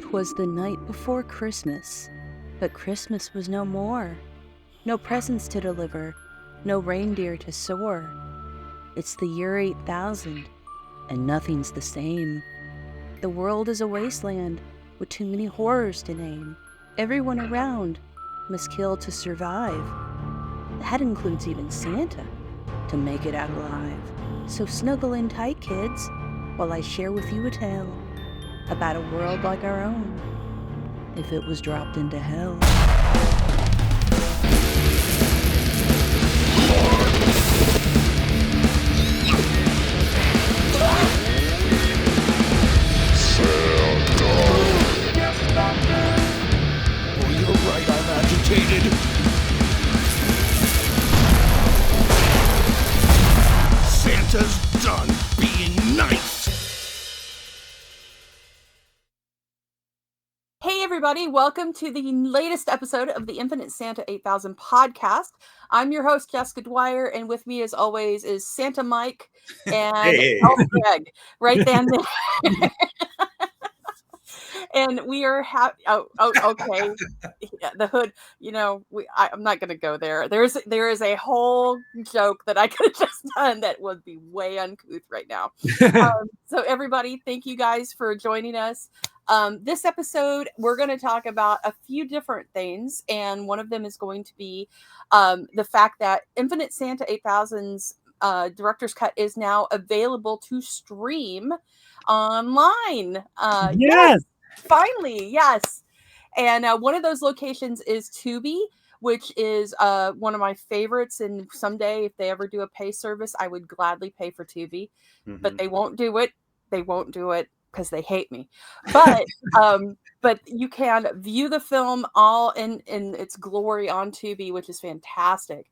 'Twas the night before Christmas, but Christmas was no more. No presents to deliver, no reindeer to soar. It's the year 8000, and nothing's the same. The world is a wasteland with too many horrors to name. Everyone around must kill to survive. That includes even Santa, to make it out alive. So snuggle in tight, kids, while I share with you a tale about a world like our own, if it was dropped into hell. Oh, you're right, I'm agitated. Santa's done being nice. Hey everybody, welcome to the latest episode of the Infinite Santa 8000 podcast. I'm your host, Jessica Dwyer, and with me as always is Santa Mike and Elf Greg, right then. And we are okay. Yeah, the hood, I'm not going to go there. There is a whole joke that I could have just done that would be way uncouth right now. So everybody, thank you guys for joining us. This episode, we're going to talk about a few different things, and one of them is going to be the fact that Infinite Santa 8000's director's cut is now available to stream online. Yes. Finally, yes. And one of those locations is Tubi, which is one of my favorites. And someday, if they ever do a pay service, I would gladly pay for Tubi. Mm-hmm. But they won't do it. They won't do it because they hate me. But but you can view the film all in its glory on Tubi, which is fantastic.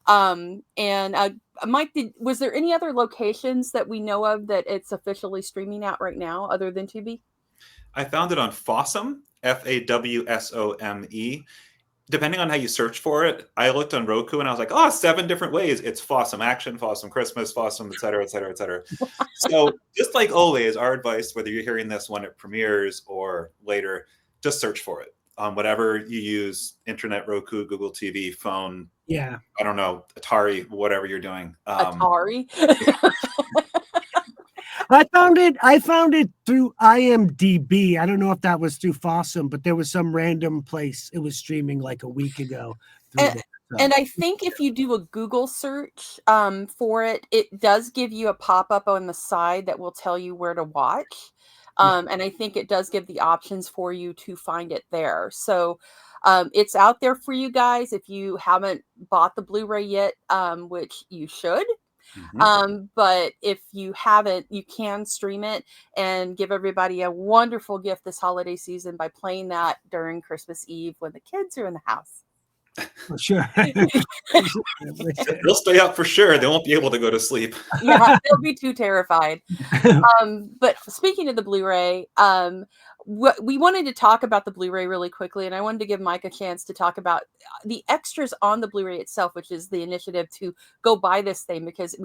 Mike, was there any other locations that we know of that it's officially streaming at right now other than Tubi? I found it on Fawsome, Fawsome. Depending on how you search for it, I looked on Roku and I was like, 7 different ways. It's Fawsome Action, Fawsome Christmas, Fawsome, et cetera, et cetera, et cetera. So just like always, our advice, whether you're hearing this when it premieres or later, just search for it on whatever you use, internet, Roku, Google TV, phone. Yeah. I don't know, Atari, whatever you're doing. Atari? I found it through IMDb. I don't know if that was through Fawsome, but there was some random place it was streaming like a week ago. And I think if you do a Google search for it, it does give you a pop-up on the side that will tell you where to watch. And I think it does give the options for you to find it there. So it's out there for you guys if you haven't bought the Blu-ray yet, which you should. Mm-hmm. But if you haven't, you can stream it and give everybody a wonderful gift this holiday season by playing that during Christmas Eve when the kids are in the house. For sure. They'll stay up for sure. They won't be able to go to sleep. Yeah, they'll be too terrified. But speaking of the Blu-ray, we wanted to talk about the Blu-ray really quickly, and I wanted to give Mike a chance to talk about the extras on the Blu-ray itself, which is the initiative to go buy this thing because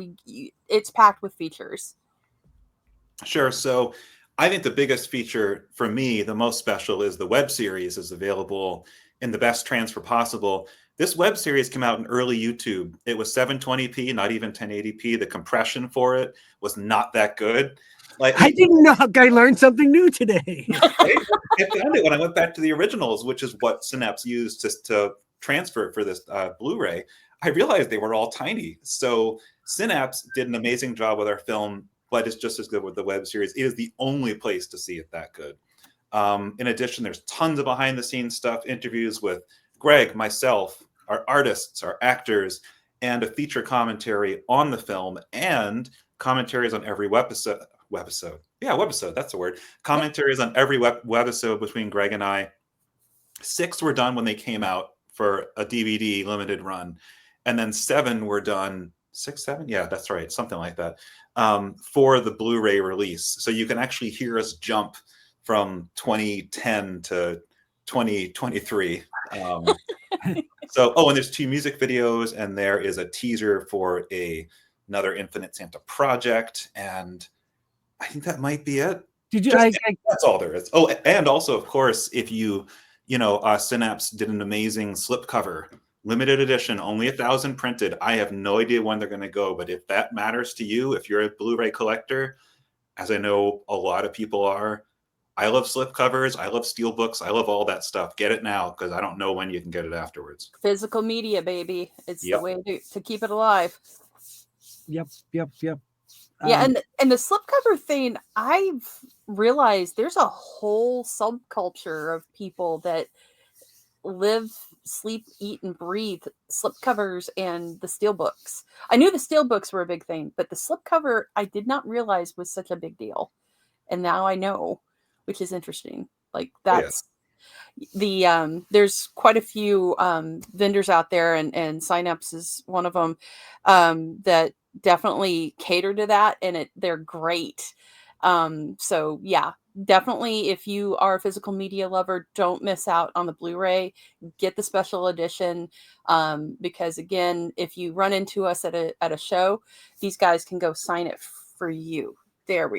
it's packed with features. Sure. So I think the biggest feature for me, the most special, is the web series is available in the best transfer possible. This web series came out in early YouTube. It was 720p, not even 1080p. The compression for it was not that good. I didn't know. I learned something new today. I found it when I went back to the originals, which is what Synapse used to transfer for this Blu-ray. I realized they were all tiny. So Synapse did an amazing job with our film, but it's just as good with the web series. It is the only place to see it that good. In addition, there's tons of behind-the-scenes stuff, interviews with Greg, myself, our artists, our actors, and a feature commentary on the film, and commentaries on every webisode. Yeah, webisode, that's the word. Commentaries on every webisode between Greg and I. 6 were done when they came out for a DVD limited run, and then 7 were done. 6, 7? Yeah, that's right, something like that, for the Blu-ray release. So you can actually hear us jump from 2010 to 2023. And there's 2 music videos, and there is a teaser for another Infinite Santa project, and I think that might be it. Did you? That's all there is. Oh, and also, of course, if Synapse did an amazing slipcover, limited edition, only 1,000 printed. I have no idea when they're going to go, but if that matters to you, if you're a Blu-ray collector, as I know a lot of people are, I love slipcovers, I love steelbooks, I love all that stuff. Get it now, because I don't know when you can get it afterwards. Physical media, baby. It's the way to keep it alive. Yep. Yeah, and the slipcover thing, I've realized there's a whole subculture of people that live, sleep, eat, and breathe slipcovers and the steelbooks. I knew the steelbooks were a big thing, but the slipcover I did not realize was such a big deal. And now I know, which is interesting. Like that's there's quite a few vendors out there, and Synapse is one of them, that definitely cater to that, and they're great. So yeah, definitely if you are a physical media lover, don't miss out on the Blu-ray. Get the special edition, because again, if you run into us at a show, these guys can go sign it for you. There.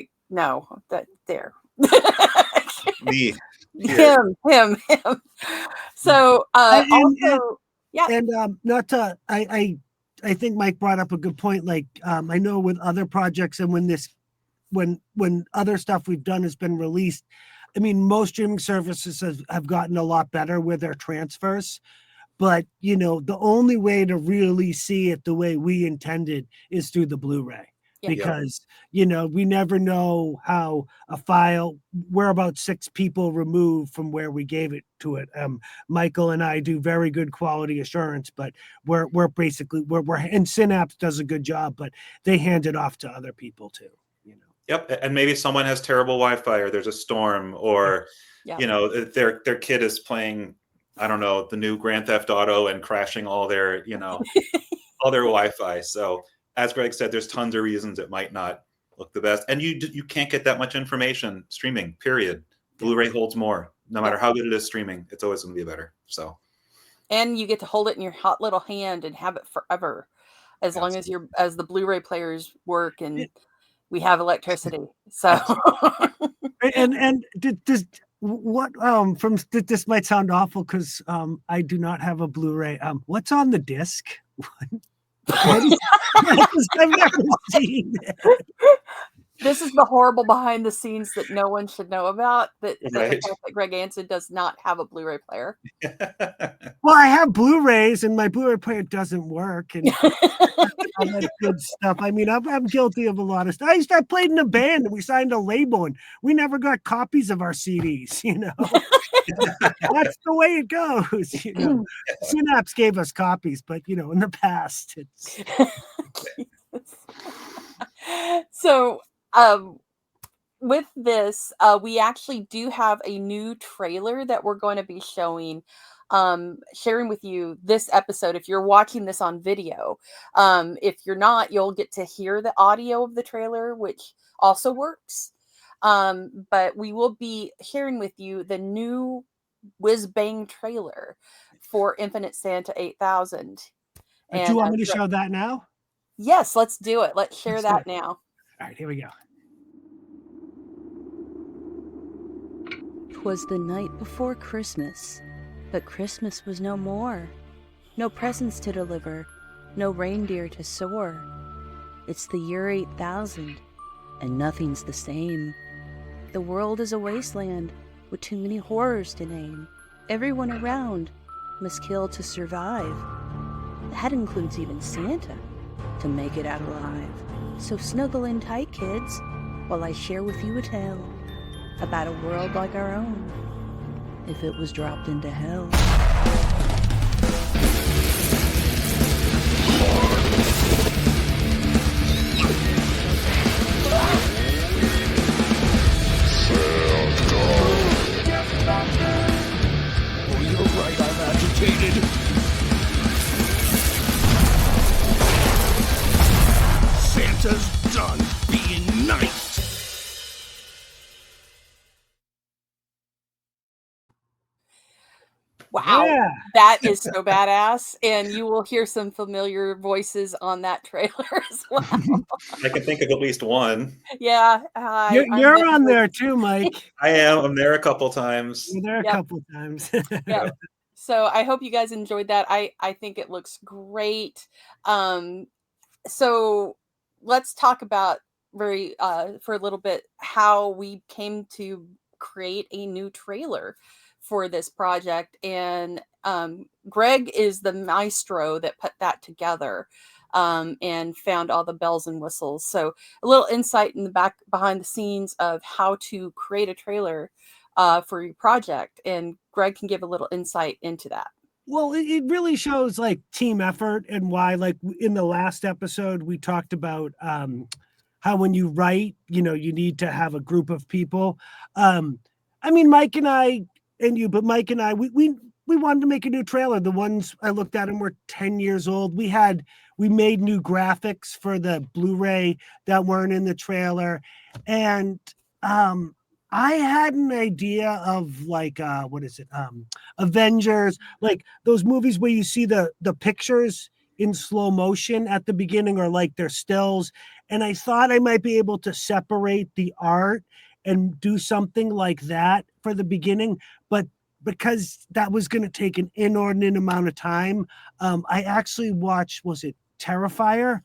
Him. So not to I think Mike brought up a good point. Like I know with other projects, and when other stuff we've done has been released, I mean, most streaming services have gotten a lot better with their transfers. But the only way to really see it the way we intended is through the Blu-ray. Because we never know how a file, we're about 6 people removed from where we gave it to it. Michael and I do very good quality assurance, but we're basically and Synapse does a good job, but they hand it off to other people too. Yep, and maybe someone has terrible Wi-Fi, or there's a storm, or their kid is playing, I don't know, the new Grand Theft Auto and crashing all their all their Wi-Fi. So as Greg said, there's tons of reasons it might not look the best. And you can't get that much information streaming, period. Blu-ray holds more. No matter how good it is streaming, it's always going to be better. So, and you get to hold it in your hot little hand and have it forever, as long as the Blu-ray players work and we have electricity. So, and this might sound awful because I do not have a Blu-ray. What's on the disc? I've never seen it. This is the horrible behind the scenes that no one should know about. The fact that Greg Ansin does not have a Blu-ray player. Well, I have Blu-rays, and my Blu-ray player doesn't work, and all that good stuff. I mean, I'm guilty of a lot of stuff. I played in a band, and we signed a label, and we never got copies of our CDs. That's the way it goes. Synapse gave us copies, but in the past, it's so. With this, we actually do have a new trailer that we're going to be sharing with you this episode. If you're watching this on video, if you're not, you'll get to hear the audio of the trailer, which also works. But we will be sharing with you the new whiz bang trailer for Infinite Santa 8000. Do you want me to show that now? Yes, let's do it. Let's share that now. All right, here we go. 'Twas the night before Christmas, but Christmas was no more. No presents to deliver, no reindeer to soar. It's the year 8000, and nothing's the same. The world is a wasteland with too many horrors to name. Everyone around must kill to survive. That includes even Santa, to make it out alive. So snuggle in tight, kids, while I share with you a tale about a world like our own, if it was dropped into hell. Oh, you're right, I'm agitated. Santa's done being nice. Wow, Yeah. that is so badass, and you will hear some familiar voices on that trailer as well. I can think of at least one. Yeah, I'm You're getting on to there too, Mike. I am. I'm there a couple times. You're there a Yep. couple times. Yep. So I hope you guys enjoyed that. I think it looks great. So let's talk about for a little bit how we came to create a new trailer for this project. And Greg is the maestro that put that together, and found all the bells and whistles. So a little insight in the behind the scenes of how to create a trailer for your project, and Greg can give a little insight into that. Well, it really shows like team effort and why, like in the last episode, we talked about how when you write, you need to have a group of people. I mean, Mike and I and you, but Mike and I, we wanted to make a new trailer. The ones I looked at them were 10 years old. We made new graphics for the Blu-ray that weren't in the trailer. And I had an idea of like what is it? Avengers, like those movies where you see the pictures in slow motion at the beginning, or like they're stills. And I thought I might be able to separate the art and do something like that for the beginning. But because that was going to take an inordinate amount of time, I actually watched, was it Terrifier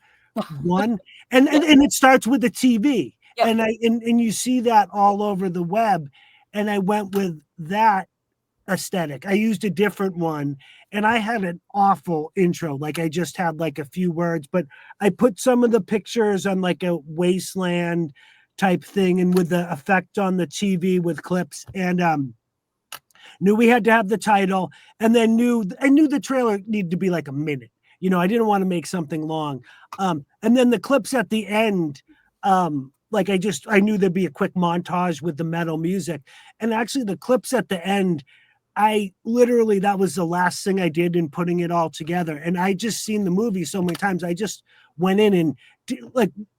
1? And it starts with the TV. Yep. And you see that all over the web. And I went with that aesthetic. I used a different one, and I had an awful intro. Like I just had like a few words, but I put some of the pictures on like a wasteland type thing, and with the effect on the TV with clips, and knew we had to have the title, and then I knew the trailer needed to be like a minute. I didn't want to make something long. And then the clips at the end, like I knew there'd be a quick montage with the metal music. And actually the clips at the end, that was the last thing I did in putting it all together. And I just seen the movie so many times. I just went in and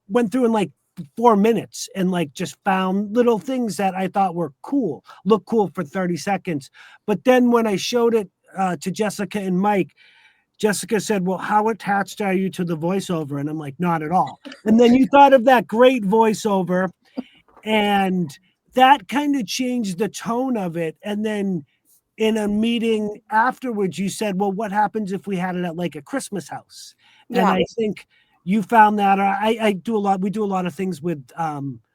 went through in like 4 minutes and like just found little things that I thought were cool, look cool for 30 seconds. But then when I showed it to Jessica and Mike, Jessica said, well, how attached are you to the voiceover? And I'm like, not at all. And then you thought of that great voiceover, and that kind of changed the tone of it. And then in a meeting afterwards, you said, well, what happens if we had it at like a Christmas house? Yeah. And I think you found that, we do a lot of things with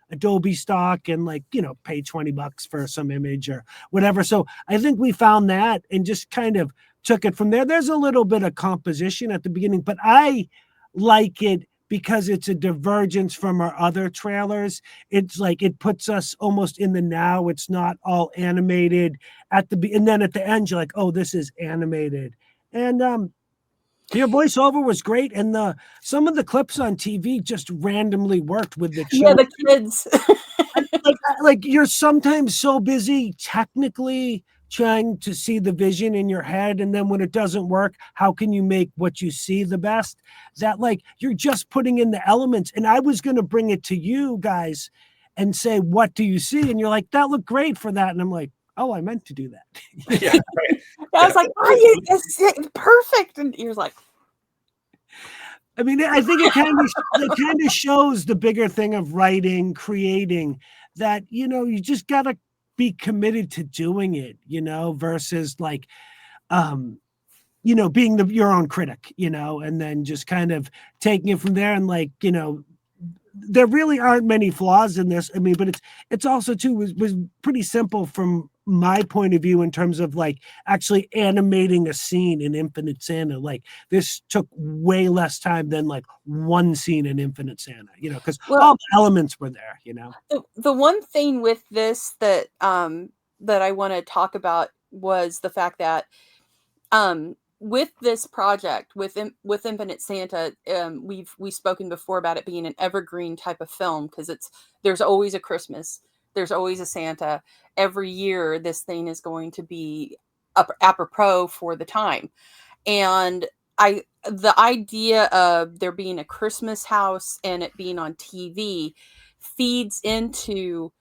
Adobe stock, and like, pay $20 for some image or whatever. So I think we found that and just kind of took it from there. There's a little bit of composition at the beginning, but I like it because it's a divergence from our other trailers. It's like it puts us almost in the now. It's not all animated and then at the end you're like, oh, this is animated. And your voiceover was great, and some of the clips on TV just randomly worked with the Yeah, the kids. like you're sometimes so busy technically trying to see the vision in your head, and then when it doesn't work, how can you make what you see the best? That like you're just putting in the elements. And I was going to bring it to you guys and say, what do you see? And you're like, that looked great for that. And I'm like, oh, I meant to do that. Yeah, right. I was like, oh, it's perfect. And you're like, I mean, I think it kind of shows the bigger thing of writing, creating, that, you just got to be committed to doing it, versus like, being your own critic, and then just kind of taking it from there. And like, there really aren't many flaws in this. I mean, but it's also too was pretty simple from my point of view in terms of like actually animating a scene in Infinite Santa. Like this took way less time than like one scene in Infinite Santa, because all the elements were there, The one thing with this that I want to talk about was the fact that with this project, with Infinite Santa, we've spoken before about it being an evergreen type of film, because there's always a Christmas, there's always a Santa. Every year, this thing is going to be apropos for the time, and the idea of there being a Christmas house and it being on TV feeds into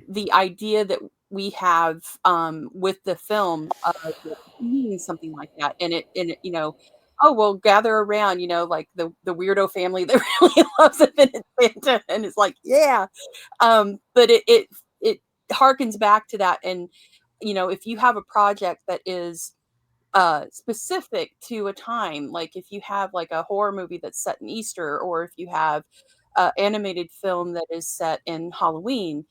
the idea that we have with the film doing something like that, and it oh, well, gather around, like the weirdo family that really loves Infinite Santa and is like, yeah. But it harkens back to that, and if you have a project that is specific to a time, like if you have like a horror movie that's set in Easter, or if you have animated film that is set in Halloween,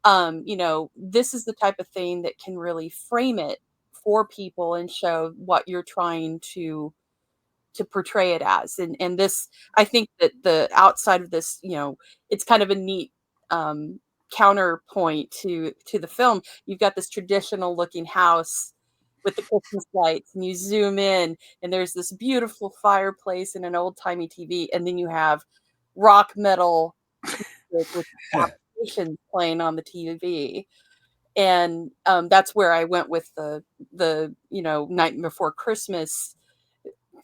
this is the type of thing that can really frame it for people and show what you're trying to portray it as. And this, I think that the outside of this, it's kind of a neat counterpoint to the film. You've got this traditional looking house with the Christmas lights, and you zoom in, and there's this beautiful fireplace and an old timey TV, and then you have rock metal with applications playing on the TV. And that's where I went with the Night Before Christmas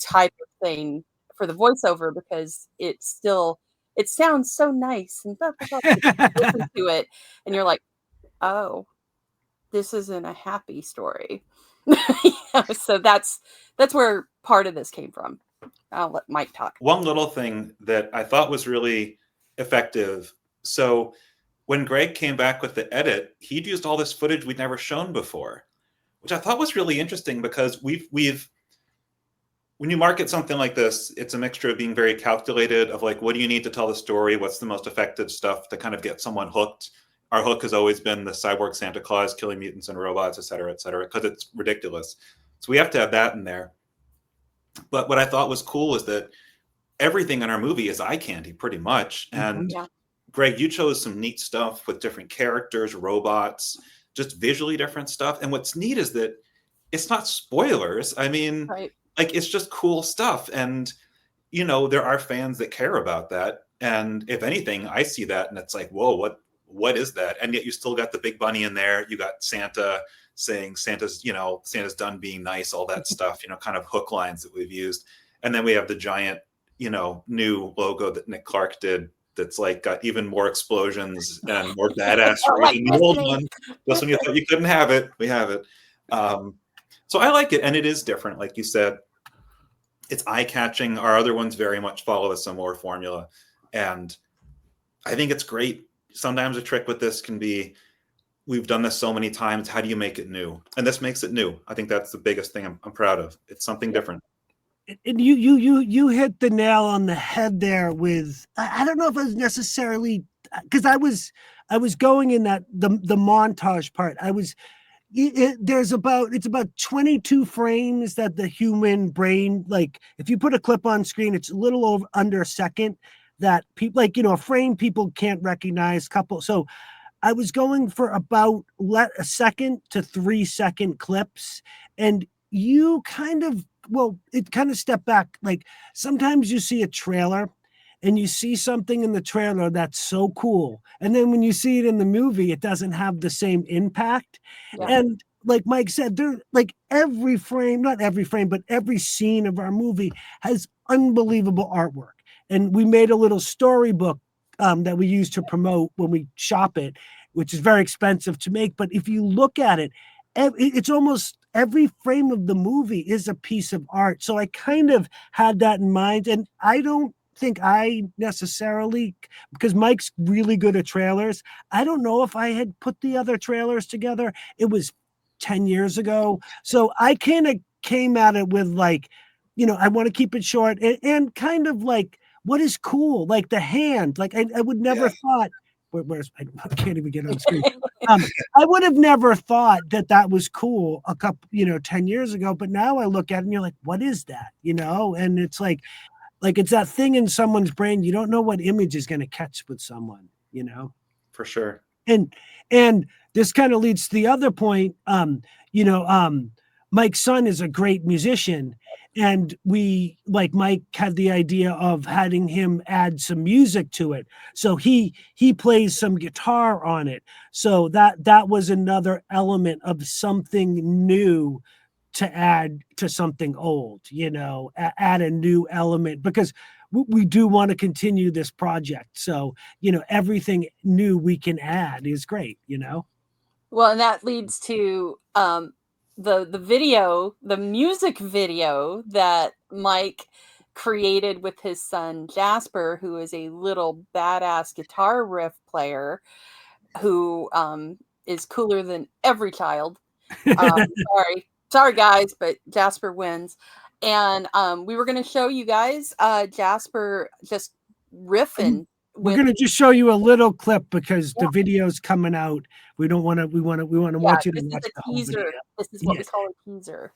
type of thing for the voiceover, because it sounds so nice and blah, blah, blah. You listen to it and you're like, oh, this isn't a happy story. So that's where part of this came from. I'll let Mike talk. One little thing that I thought was really effective. So when Greg came back with the edit, he'd used all this footage we'd never shown before, which I thought was really interesting, because we've when you market something like this, it's a mixture of being very calculated of like, what do you need to tell the story? What's the most effective stuff to kind of get someone hooked? Our hook has always been the cyborg Santa Claus killing mutants and robots, et cetera, because it's ridiculous. So we have to have that in there. But what I thought was cool is that everything in our movie is eye candy pretty much. And Yeah. Greg, you chose some neat stuff with different characters, robots, just visually different stuff. And what's neat is that it's not spoilers. I mean, Right. like, it's just cool stuff. And, there are fans that care about that. And if anything, I see that and it's like, whoa, what is that? And yet you still got the big bunny in there. You got Santa saying Santa's done being nice, all that stuff, kind of hook lines that we've used. And then we have the giant, new logo that Nick Clark did that's like got even more explosions and more badass than the old one. Just when you thought you couldn't have it, we have it. So I like it, and it is different, like you said. It's eye-catching. Our other ones very much follow a similar formula, and I think it's great. Sometimes a trick with this can be, we've done this so many times, how do you make it new? And this makes it new. I think that's the biggest thing I'm proud of. It's something different. And you hit the nail on the head there with, I don't know if it was necessarily, because I was going in that the montage part. It's about 22 frames that the human brain, like if you put a clip on screen, it's a little over under a second that people, like, a frame people can't recognize couple. So I was going for about a second to 3 second clips, and you it kind of step back. Like sometimes you see a trailer and you see something in the trailer that's so cool, and then when you see it in the movie, it doesn't have the same impact. Yeah. And like Mike said, there, like every frame, not every frame, but every scene of our movie has unbelievable artwork. And we made a little storybook that we use to promote when we shop it, which is very expensive to make. But if you look at it, it's almost every frame of the movie is a piece of art. So I kind of had that in mind. And I don't think I necessarily, because Mike's really good at trailers, I don't know if I had put the other trailers together. It was 10 years ago. So I kind of came at it with like, I want to keep it short and kind of like, what is cool? Like the hand, like I would never thought, I can't even get on screen. I would have never thought that was cool a couple, 10 years ago, but now I look at it and you're like, what is that? And it's like it's that thing in someone's brain. You don't know what image is going to catch with someone, For sure. And this kind of leads to the other point. Mike's son is a great musician, and Mike had the idea of having him add some music to it. So he plays some guitar on it. So that was another element of something new to add to something old, add a new element, because we do want to continue this project. So, everything new we can add is great, Well, and that leads to the music video that Mike created with his son Jasper, who is a little badass guitar riff player who is cooler than every child. Sorry guys, but Jasper wins. And we were going to show you guys Jasper just riffing. We're going to just show you a little clip because the video's coming out. We want to want you to watch the whole video. This is what we call a teaser.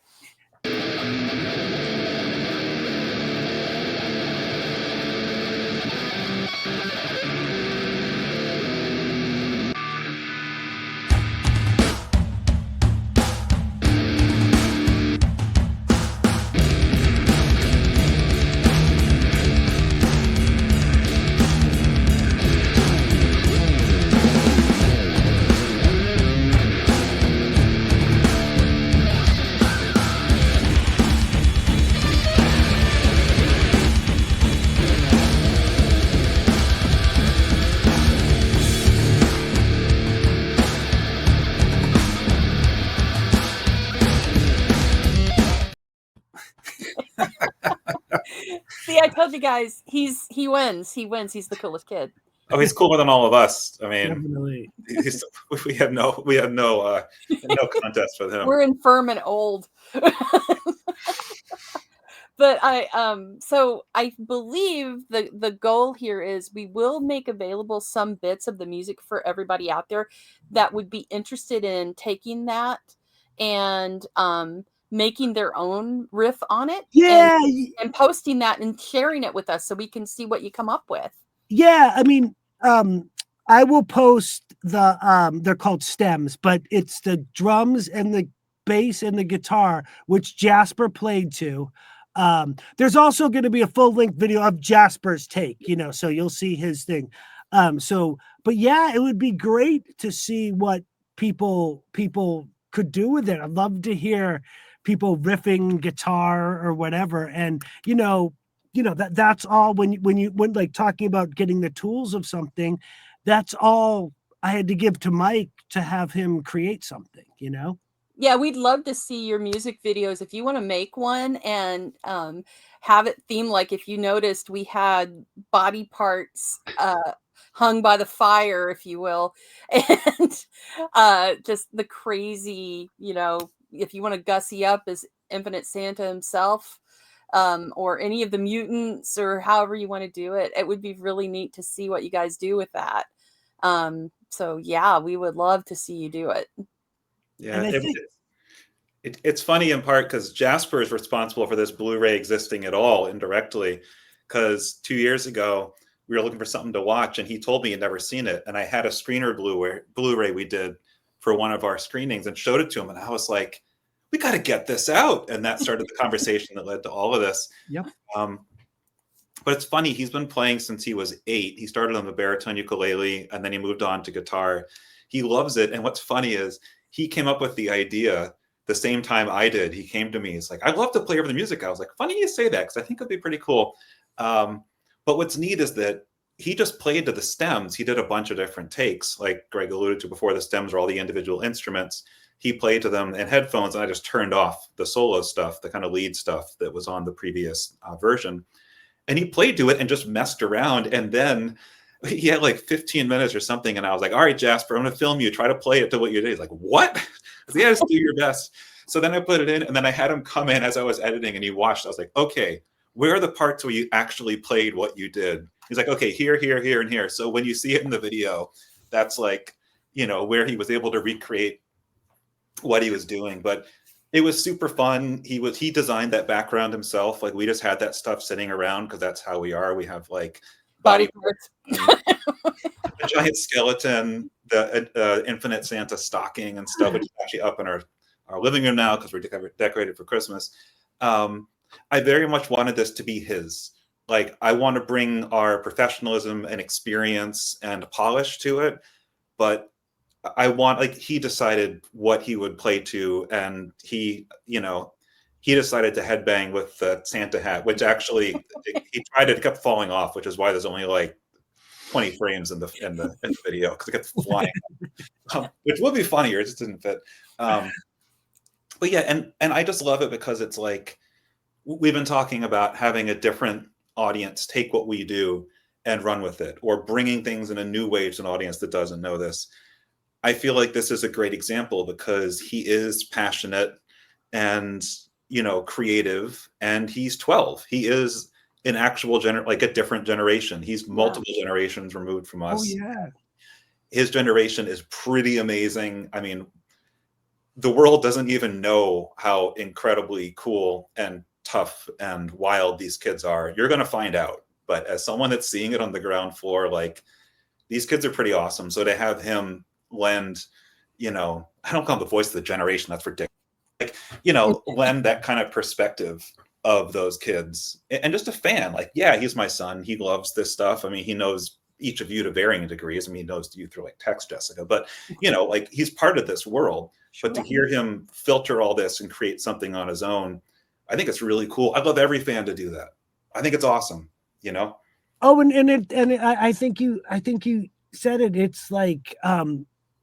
See, I told you guys, he wins. He wins. He's the coolest kid. Oh, he's cooler than all of us. I mean, Definitely. we have no contest with him. We're infirm and old. But so I believe the goal here is we will make available some bits of the music for everybody out there that would be interested in taking that and making their own riff on it. And posting that and sharing it with us so we can see what you come up with. Yeah, I mean, I will post they're called stems, but it's the drums and the bass and the guitar, which Jasper played to. There's also going to be a full-length video of Jasper's take, so you'll see his thing. But yeah, it would be great to see what people could do with it. I'd love to hear people riffing guitar or whatever. And, that's all when like talking about getting the tools of something, that's all I had to give to Mike to have him create something, Yeah, we'd love to see your music videos. If you want to make one and have it themed, like if you noticed, we had body parts hung by the fire, if you will, and just the crazy, if you want to gussy up as Infinite Santa himself, or any of the mutants, or however you want to do it, it would be really neat to see what you guys do with that. So yeah, we would love to see you do it. Yeah, it's funny in part because Jasper is responsible for this Blu-ray existing at all indirectly, because 2 years ago we were looking for something to watch and he told me he'd never seen it, and I had a screener Blu-ray we did for one of our screenings and showed it to him, and I was like, we got to get this out, and that started the conversation that led to all of this. Yep. But it's funny, he's been playing since he was 8. He started on the baritone ukulele and then he moved on to guitar. He loves it, and what's funny is he came up with the idea the same time I did. He came to me, he's like, I'd love to play over the music. I was like, funny you say that, because I think it'd be pretty cool. But what's neat is that he just played to the stems. He did a bunch of different takes, like Greg alluded to before. The stems are all the individual instruments. He played to them in headphones, and I just turned off the solo stuff, the kind of lead stuff that was on the previous version. And he played to it and just messed around. And then he had like 15 minutes or something. And I was like, all right, Jasper, I'm going to film you. Try to play it to what you did. He's like, what? I was like, yeah, just do your best. So then I put it in, and then I had him come in as I was editing, and he watched. I was like, okay, where are the parts where you actually played what you did? He's like, okay, here, here, here, and here. So when you see it in the video, that's like, where he was able to recreate what he was doing. But it was super fun. He designed that background himself. Like, we just had that stuff sitting around because that's how we are. We have like body parts, a giant skeleton, the Infinite Santa stocking and stuff, which is actually up in our living room now because we're decorated for Christmas. I very much wanted this to be his. Like, I want to bring our professionalism and experience and polish to it, but I want, like, he decided what he would play to, and he decided to headbang with the Santa hat, which actually he tried it kept falling off, which is why there's only like 20 frames in the video, because it kept flying which would be funnier. It just didn't fit. But yeah, and I just love it because it's like we've been talking about having a different audience take what we do and run with it, or bringing things in a new way to an audience that doesn't know this. I feel like this is a great example because he is passionate and, creative, and he's 12. He is an actual like a different generation. He's multiple generations removed from us. Oh yeah. His generation is pretty amazing. I mean, the world doesn't even know how incredibly cool and tough and wild these kids are. You're going to find out. But as someone that's seeing it on the ground floor, like, these kids are pretty awesome. So to have him lend, I don't call him the voice of the generation. That's ridiculous. Like, lend that kind of perspective of those kids, and just a fan. Like, yeah, he's my son. He loves this stuff. I mean, he knows each of you to varying degrees. I mean, he knows you through like text, Jessica, but like, he's part of this world. Sure. But to hear him filter all this and create something on his own, I think it's really cool. I'd love every fan to do that. I think it's awesome. Oh, I think you said it. It's like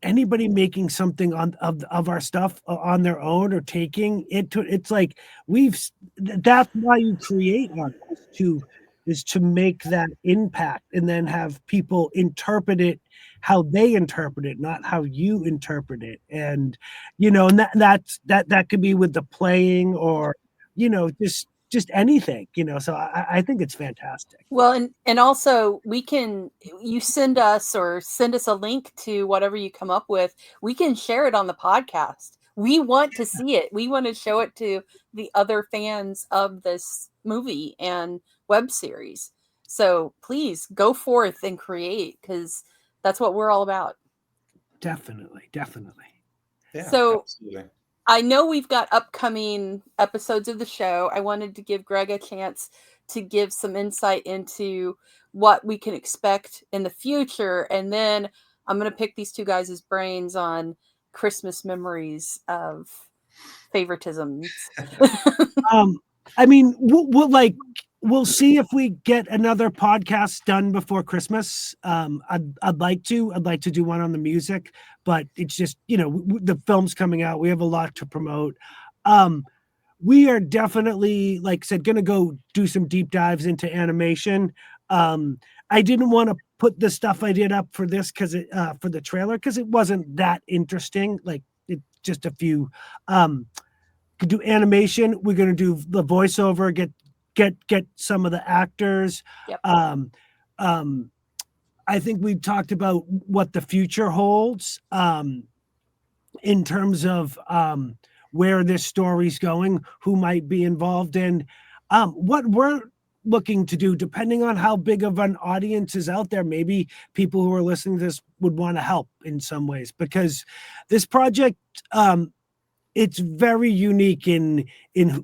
anybody making something of our stuff on their own or taking it to, it's like that's why you create art, is to make that impact and then have people interpret it how they interpret it, not how you interpret it. And and that could be with the playing or just anything, so I think it's fantastic. Well, and also you send us a link to whatever you come up with. We can share it on the podcast. We want to see it. We want to show it to the other fans of this movie and web series. So please go forth and create, because that's what we're all about. Definitely. Yeah, so absolutely. I know we've got upcoming episodes of the show. I wanted to give Greg a chance to give some insight into what we can expect in the future. And then I'm going to pick these two guys' brains on Christmas memories of favoritisms. I mean, we'll see if we get another podcast done before Christmas. I'd like to do one on the music, but it's just, the film's coming out. We have a lot to promote. We are definitely, like I said, going to go do some deep dives into animation. I didn't want to put the stuff I did up for this for the trailer, because it wasn't that interesting. Like, it just a few. Could do animation. We're going to do the voiceover. Get some of the actors. Yep. I think we talked about what the future holds in terms of where this story's going, who might be involved, and what we're looking to do, depending on how big of an audience is out there. Maybe people who are listening to this would want to help in some ways, because this project, it's very unique in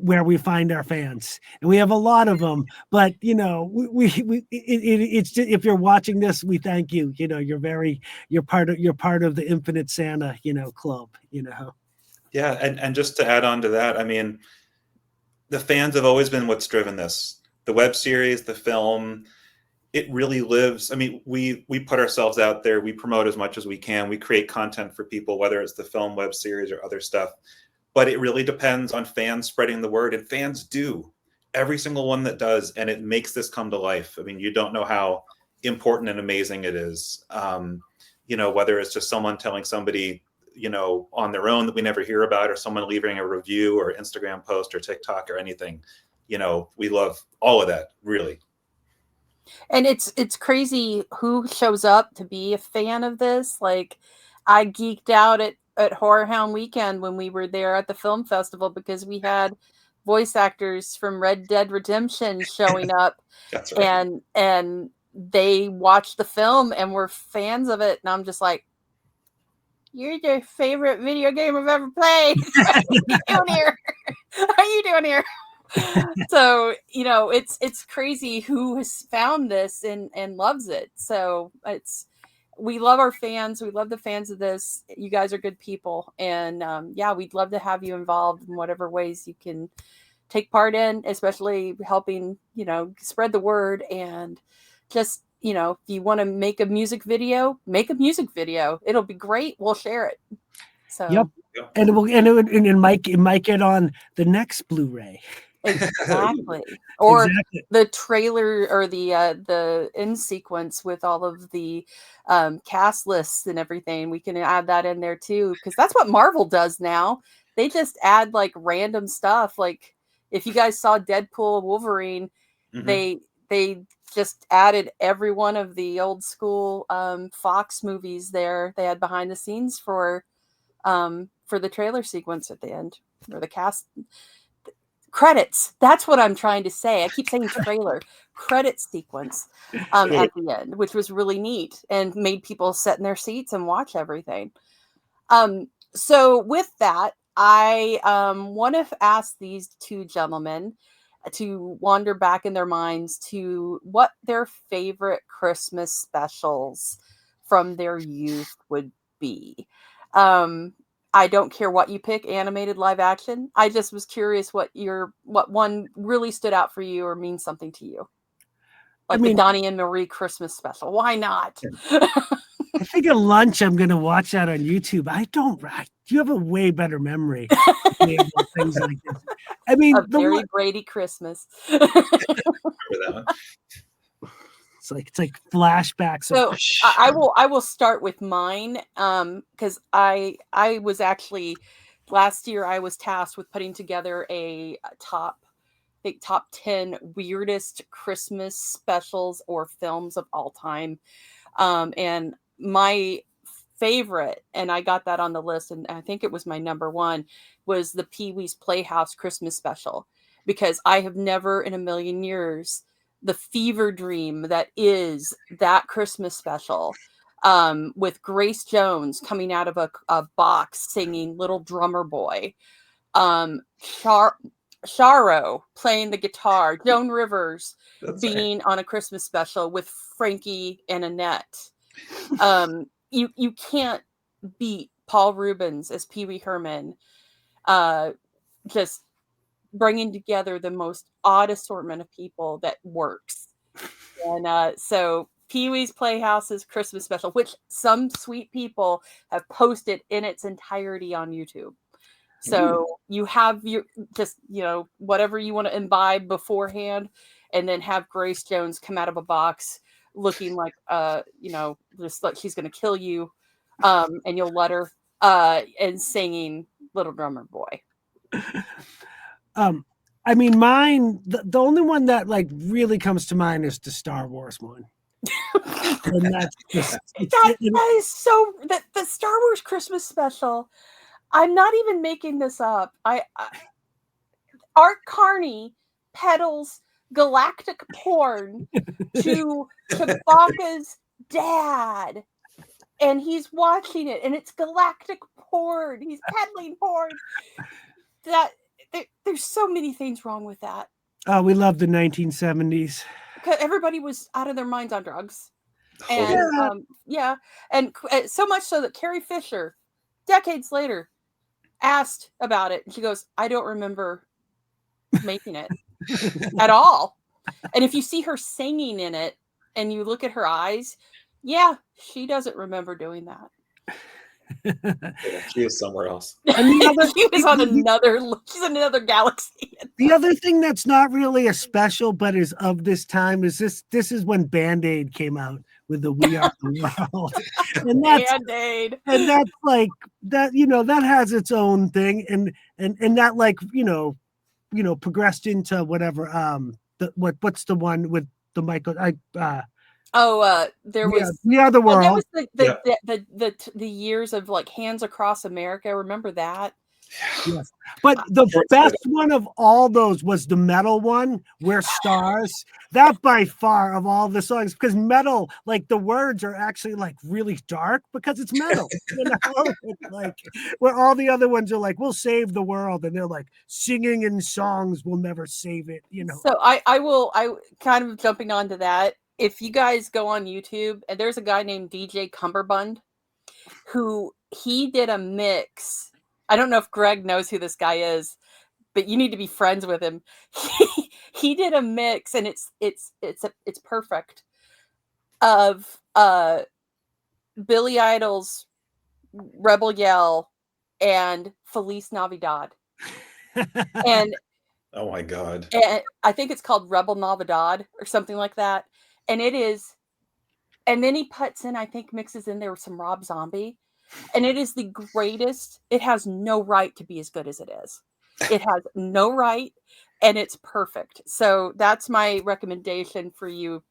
where we find our fans, and we have a lot of them. But it's just, if you're watching this, we thank you. You're part of the Infinite Santa, club. Yeah, and just to add on to that, I mean, the fans have always been what's driven this. The web series, the film, it really lives. I mean, we put ourselves out there. We promote as much as we can. We create content for people, whether it's the film, web series, or other stuff. But it really depends on fans spreading the word, and fans do. Every single one that does, and it makes this come to life. I mean, you don't know how important and amazing it is. Whether it's just someone telling somebody, on their own that we never hear about, or someone leaving a review or Instagram post or TikTok or anything. We love all of that, really. And it's crazy who shows up to be a fan of this. Like, I geeked out at Horror Hound Weekend when we were there at the film festival, because we had voice actors from Red Dead Redemption showing up. That's right. And they watched the film and were fans of it. And I'm just like, you're the favorite video game I've ever played. What are you doing here? So, it's crazy who has found this and loves it. So we love our fans. We love the fans of this. You guys are good people. And we'd love to have you involved in whatever ways you can take part in, especially helping, spread the word and just you know, if you want to make a music video, make a music video. It'll be great. We'll share it. So Yep. And it might get on the next Blu-ray. exactly. Or Exactly. the trailer or the end sequence with all of the cast lists and everything. We can add that in there too, because that's what Marvel does now. They just add like random stuff. Like if you guys saw Deadpool Wolverine, they just added every one of the old school Fox movies there. They had behind the scenes for the trailer sequence at the end, or the cast credits. That's what I'm trying to say. I keep saying trailer. Credit sequence at the end, which was really neat and made people sit in their seats and watch everything. So with that, I want to ask these two gentlemen to wander back in their minds to what their favorite Christmas specials from their youth would be. I don't care what you pick, animated, live action. I just was curious what one really stood out for you or means something to you. Like the Donnie and Marie Christmas special. Why not? I think at lunch I'm going to watch that on YouTube. You have a way better memory. Things like this. I mean, a very Brady Christmas. It's like flashbacks. So I will start with mine because I was actually last year I was tasked with putting together a top 10 weirdest Christmas specials or films of all time, and my favorite, and I got that on the list, and I think it was my number one, was the Pee-wee's Playhouse Christmas special, because I have never in a million years the fever dream that is that Christmas special, with Grace Jones coming out of a box singing Little Drummer Boy, Charo playing the guitar, Joan Rivers being on a Christmas special with Frankie and Annette. You can't beat Paul Rubens as Pee Wee Herman, just bringing together the most odd assortment of people that works. And so Pee-wee's Playhouse's Christmas special, which some sweet people have posted in its entirety on YouTube. So you have your just, whatever you want to imbibe beforehand, and then have Grace Jones come out of a box looking like, just like she's going to kill you. And you'll let her, and singing Little Drummer Boy. I mean, mine, the only one that like really comes to mind is the Star Wars one. And that's just, that is so, that the Star Wars Christmas special, I'm not even making this up. Art Carney peddles galactic porn to Chewbacca's dad, and he's watching it, and it's galactic porn. He's peddling porn. There's so many things wrong with that. Oh, we love the 1970s. Because everybody was out of their minds on drugs. And and so much so that Carrie Fisher, decades later, asked about it, and she goes, I don't remember making it at all. And if you see her singing in it and you look at her eyes, she doesn't remember doing that. She is somewhere else. And she's in another galaxy. The other thing that's not really a special but is of this time is this is when Band-Aid came out with the We Are the World. And that's Band-Aid. And that's like that, that has its own thing, and that like, progressed into whatever what's the one with the Michael there was We Are the World. That was the years of like Hands Across America. Remember that? Yes. But the best one of all those was the metal one, We're Stars. That by far of all the songs, because metal, like the words are actually like really dark because it's metal. It's like where all the other ones are like, we'll save the world, and they're like singing in songs, we'll never save it. So I kind of jumping onto that. If you guys go on YouTube, and there's a guy named DJ Cumberbund who he did a mix. I don't know if Greg knows who this guy is, but you need to be friends with him. He did a mix, and it's perfect of Billy Idol's Rebel Yell and Feliz Navidad. And Oh my God. and I think it's called Rebel Navidad or something like that. And it is, and then he puts in, I think mixes in there some Rob Zombie. And it is the greatest. It has no right to be as good as it is. It has no right, and it's perfect. So that's my recommendation for you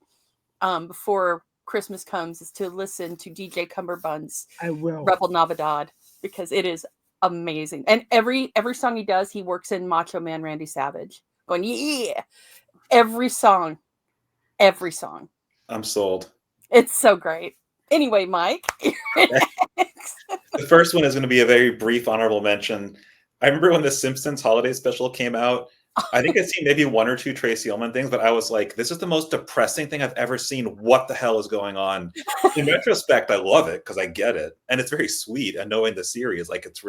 before Christmas comes, is to listen to DJ Cumberbund's I will. Rebel Navidad, because it is amazing. And every song he does, he works in Macho Man Randy Savage, going, yeah, every song. I'm sold. It's so great. Anyway, Mike. The first one is going to be a very brief honorable mention. I remember when the Simpsons holiday special came out. I think I'd seen maybe one or two Tracy Ullman things, but I was like, this is the most depressing thing I've ever seen. What the hell is going on? In retrospect, I love it because I get it. And it's very sweet. And knowing the series, like it's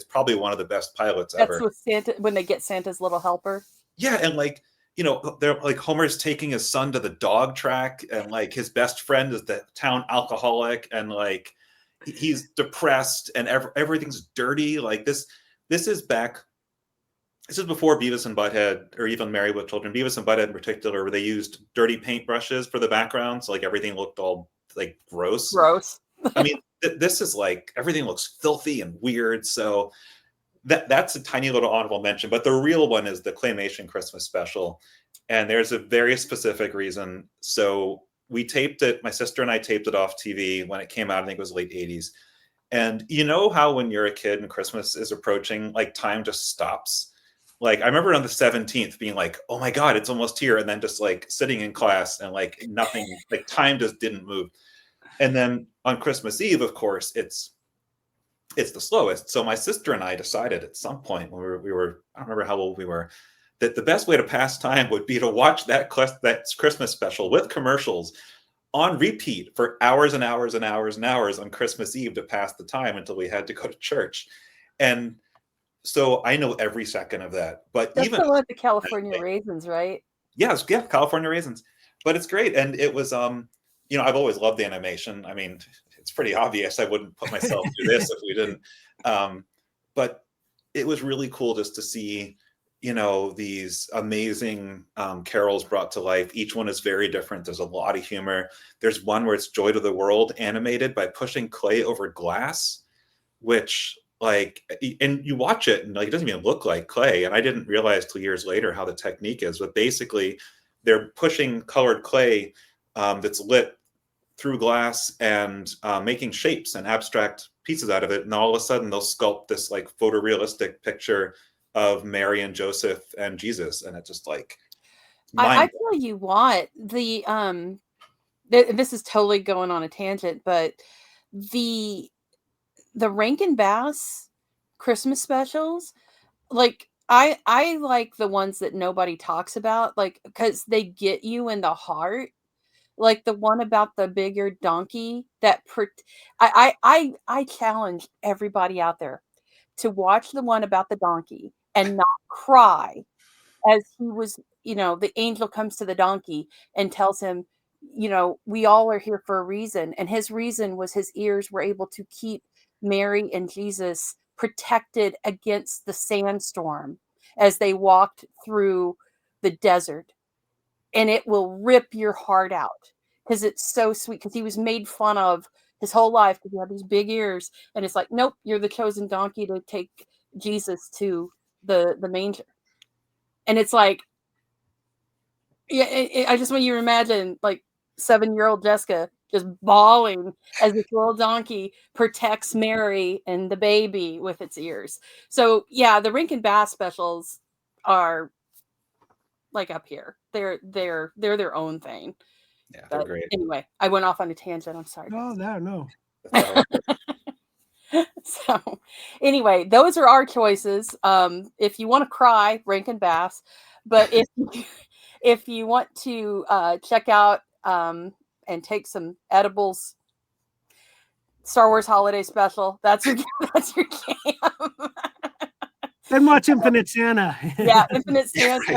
probably one of the best pilots ever. That's with Santa, when they get Santa's little helper. Yeah, and like, you know, they're like Homer's taking his son to the dog track, and like his best friend is the town alcoholic, and like he's depressed, and everything's dirty. Like this is before Beavis and Butthead, or even Married with Children. Beavis and Butthead in particular, where they used dirty paintbrushes for the background, so like everything looked all like gross. I mean, this is like everything looks filthy and weird. So that's a tiny little honorable mention, but the real one is the Claymation Christmas special, and there's a very specific reason. So we taped it. My sister and I taped it off TV when it came out. I think it was late 80s. And you know how when you're a kid and Christmas is approaching, like time just stops. Like I remember on the 17th being like, oh my God, it's almost here. And then just like sitting in class and like nothing, like time just didn't move. And then on Christmas Eve, of course, it's the slowest. So my sister and I decided at some point when we were I don't remember how old we were, that the best way to pass time would be to watch that Christmas special with commercials on repeat for hours and hours and hours and hours on Christmas Eve to pass the time until we had to go to church. And so I know every second of that. But That's even the one with the California raisins, right? Yeah, California raisins. But it's great. And it was you know, I've always loved animation. I mean, it's pretty obvious I wouldn't put myself through this if we didn't. But it was really cool just to see, you know, these amazing carols brought to life. Each one is very different. There's a lot of humor. There's one where it's Joy to the World animated by pushing clay over glass, which like, and you watch it and like, it doesn't even look like clay. And I didn't realize till years later how the technique is, but basically they're pushing colored clay that's lit through glass and making shapes and abstract pieces out of it. And all of a sudden they'll sculpt this like photorealistic picture of Mary and Joseph and Jesus. And it's just like, I tell you what, this is totally going on a tangent, but the Rankin Bass Christmas specials, like I like the ones that nobody talks about, like, because they get you in the heart. Like the one about the bigger donkey I challenge everybody out there to watch the one about the donkey and not cry as he was, you know, the angel comes to the donkey and tells him, you know, we all are here for a reason. And his reason was his ears were able to keep Mary and Jesus protected against the sandstorm as they walked through the desert. And it will rip your heart out because it's so sweet, because he was made fun of his whole life because he had these big ears. And it's like, nope, you're the chosen donkey to take Jesus to the manger. And it's like, yeah, I just want you to imagine like 7-year-old Jessica just bawling as this little donkey protects Mary and the baby with its ears. So yeah, the Rankin Bass specials are like up here. They're their own thing. Yeah, they're But great. anyway, I went off on a tangent. I'm sorry. Oh, no. So anyway, those are our choices. If you want to cry, Rankin Bass. But if you want to check out and take some edibles, Star Wars Holiday Special, that's your jam. Then watch Infinite Santa. Yeah, Infinite Santa.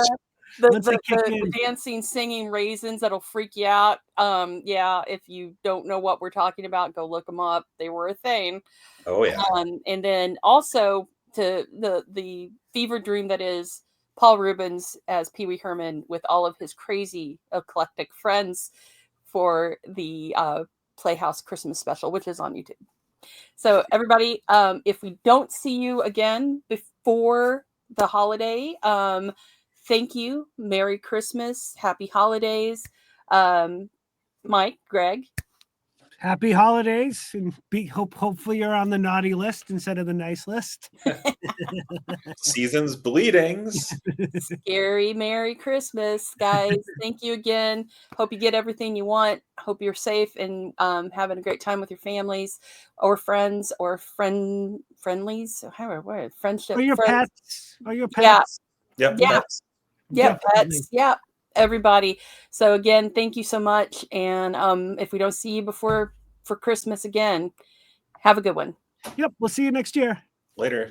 Once I kick the in, dancing, singing raisins that'll freak you out. Yeah, if you don't know what we're talking about, go look them up. They were a thing. Oh yeah. And then also to the fever dream that is Paul Rubens as Pee Wee Herman with all of his crazy eclectic friends for the Playhouse Christmas special, which is on YouTube. So everybody, if we don't see you again before the holiday, thank you. Merry Christmas. Happy holidays. Mike, Greg. happy holidays, and hopefully you're on the naughty list instead of the nice list. Seasons bleedings. Scary Merry Christmas, guys. Thank you again. Hope you get everything you want. Hope you're safe and having a great time with your families or friends or friendlies. What friendship? Or your friends. pets. Or your Yeah. pets. Yep. Yeah. That's Yep. Definitely. Pets. Yep. Everybody. So again, thank you so much. And if we don't see you for Christmas again, have a good one. Yep. We'll see you next year. later.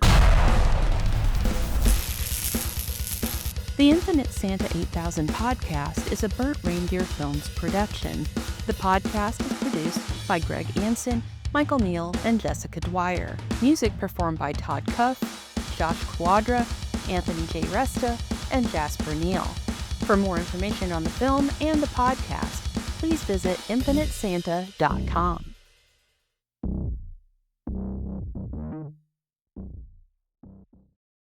The Infinite Santa 8000 podcast is a Burt Reindeer Films production. The podcast is produced by Greg Ansin, Michael Neel, and Jessica Dwyer. Music performed by Todd Cuff, Josh Quadra, Anthony J. Resta, and Jasper Neal. For more information on the film and the podcast, please visit infinitesanta.com.